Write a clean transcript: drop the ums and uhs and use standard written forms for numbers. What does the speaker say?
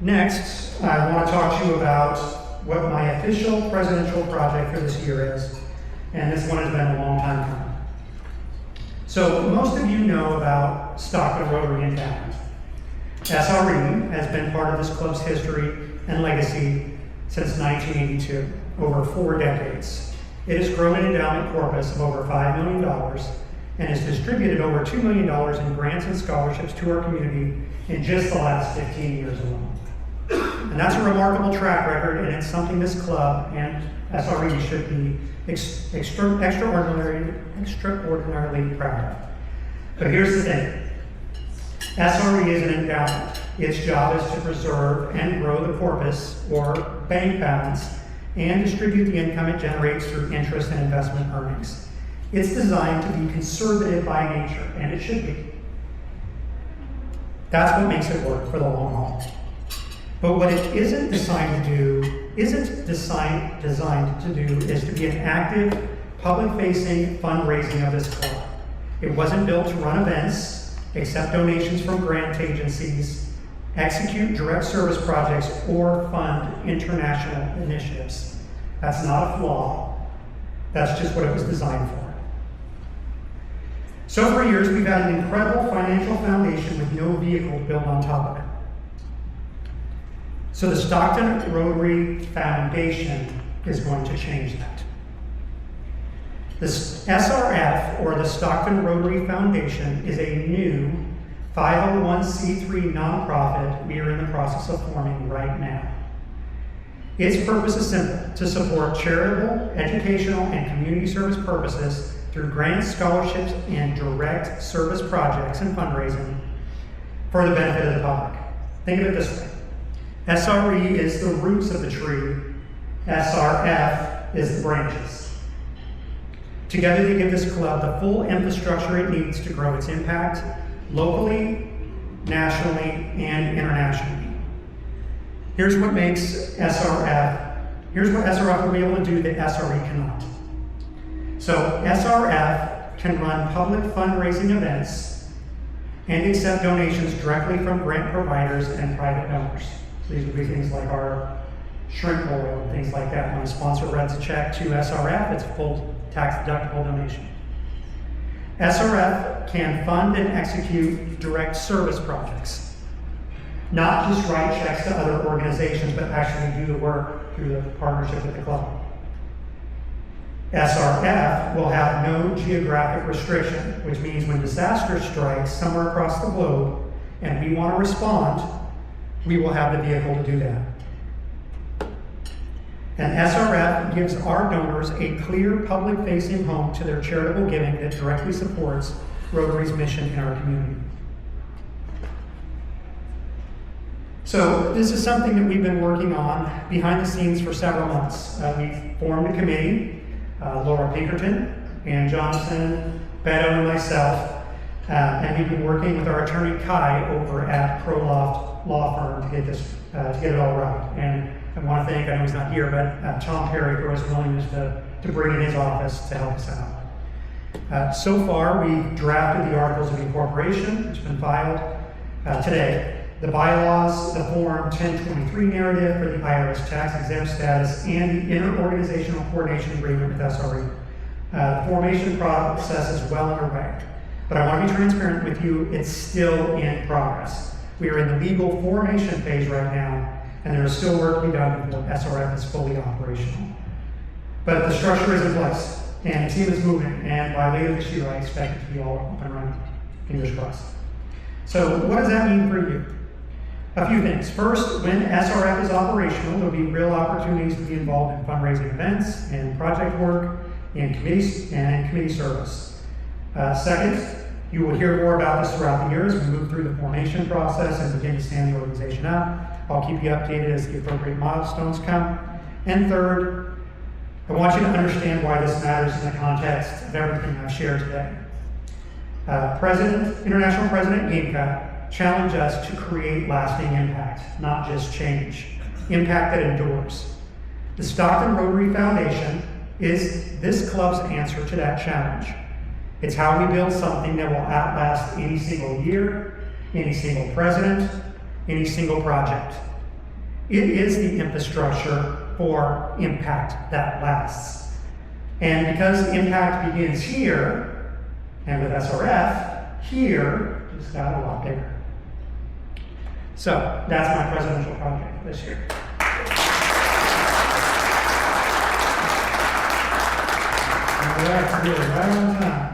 Next, I want to talk to you about what my official presidential project for this year is, and this one has been a long time coming. So most of you know about Stockton Rotary in Talent. SRE has been part of this club's history and legacy since 1982, over 4 decades. It has grown an endowment corpus of over $5 million and has distributed over $2 million in grants and scholarships to our community in just the last 15 years alone. And that's a remarkable track record, and it's something this club and SRE should be extraordinarily proud of. But here's the thing. SRE is an endowment. Its job is to preserve and grow the corpus, or bank balance, and distribute the income it generates through interest and investment earnings. It's designed to be conservative by nature, and it should be. That's what makes it work for the long haul. But what it isn't designed to do is to be an active, public-facing fundraising of this club. It wasn't built to run events, accept donations from grant agencies, execute direct service projects, or fund international initiatives. That's not a flaw. That's just what it was designed for. So for years, we've had an incredible financial foundation with no vehicle built on top of it. So the Stockton Rotary Foundation is going to change that. The SRF, or the Stockton Rotary Foundation, is a new 501c3 nonprofit we are in the process of forming right now. Its purpose is simple: to support charitable, educational, and community service purposes through grants, scholarships, and direct service projects and fundraising for the benefit of the public. Think of it this way. SRE is the roots of the tree. SRF is the branches. Together they give this club the full infrastructure it needs to grow its impact locally, nationally, and internationally. Here's what SRF will be able to do that SRE cannot. So SRF can run public fundraising events and accept donations directly from grant providers and private donors. So these would be things like our shrimp oil and things like that. When a sponsor writes a check to SRF, it's a full tax-deductible donation. SRF can fund and execute direct service projects, not just write checks to other organizations, but actually do the work through the partnership with the club. SRF will have no geographic restriction, which means when disaster strikes somewhere across the globe and we want to respond, we will have the vehicle to do that. And SRF gives our donors a clear public-facing home to their charitable giving that directly supports Rotary's mission in our community. So this is something that we've been working on behind the scenes for several months. We formed a committee, Laura Pinkerton, Ann Johnson, Beto, and myself, and we've been working with our attorney Kai over at ProLoft Law Firm to get it all right. And I want to thank, I know he's not here, but Tom Perry for his willingness to bring in his office to help us out. So far, we've drafted the Articles of Incorporation, which has been filed today. The bylaws, the Form 1023 narrative for the IRS tax exempt status, and the interorganizational coordination agreement with SRE. The formation process is well underway, but I want to be transparent with you, it's still in progress. We are in the legal formation phase right now, and there is still work to be done before SRF is fully operational. But the structure is in place, and the team is moving, and by later this year, I expect it to be all up and running. Fingers crossed. So what does that mean for you? A few things. First, when SRF is operational, there'll be real opportunities to be involved in fundraising events and project work and committee service. Second, you will hear more about this throughout the year as we move through the formation process and begin to stand the organization up. I'll keep you updated as the appropriate milestones come. And third, I want you to understand why this matters in the context of everything I've shared today. International President Gameka challenged us to create lasting impact, not just change. Impact that endures. The Stockton Rotary Foundation is this club's answer to that challenge. It's how we build something that will outlast any single year, any single president, any single project. It is the infrastructure for impact that lasts. And because impact begins here, and with SRF, here, just got a lot bigger. So that's my presidential project this year. All right, really right on time.